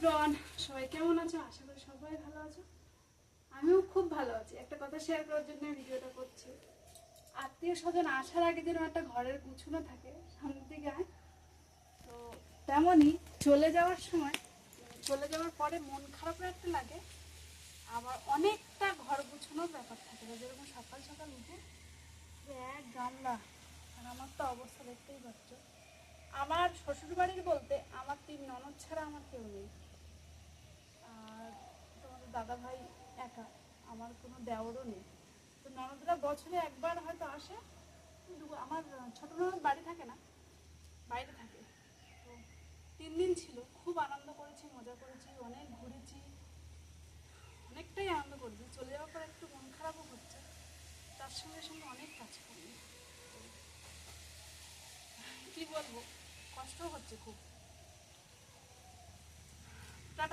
Everyone, সবাই কেমন আছো? আশা করি সবাই ভালো আছো। আমিও খুব ভালো আছি। একটা কথা শেয়ার করার জন্য ভিডিওটা করছি। আত্মীয় স্বজন আসার আগে যেন একটা ঘরের গুছানো থাকে সামনের দিকে, তো তেমনই চলে যাওয়ার সময়, চলে যাওয়ার পরে মন খারাপও একটা লাগে, আবার অনেকটা ঘর গুছানোর ব্যাপার থাকে। যেরকম সকাল সকাল উঠে এক গামলা, আর আমার তো অবস্থা দেখতেই পাচ্ছ। আমার শ্বশুর বাড়ির বলতে আমার 3 ননদ ছাড়া আমার কেউ নেই। আর তোমাদের দাদা ভাই একা, আমার কোনো দেওরও নেই। তো ননদরা বছরে একবার হয়তো আসে, কিন্তু আমার ছোট ননদ বাড়ি থাকে না, বাইরে থাকে। তো 3 দিন ছিল, খুব আনন্দ করেছি, মজা করেছি, অনেক ঘুরেছি, অনেকটাই আনন্দ করেছি। চলে যাওয়ার পর একটু মন খারাপও হচ্ছে, তার সঙ্গে সঙ্গে অনেক কাজ করি। কী বলবো, কষ্টও হচ্ছে খুব।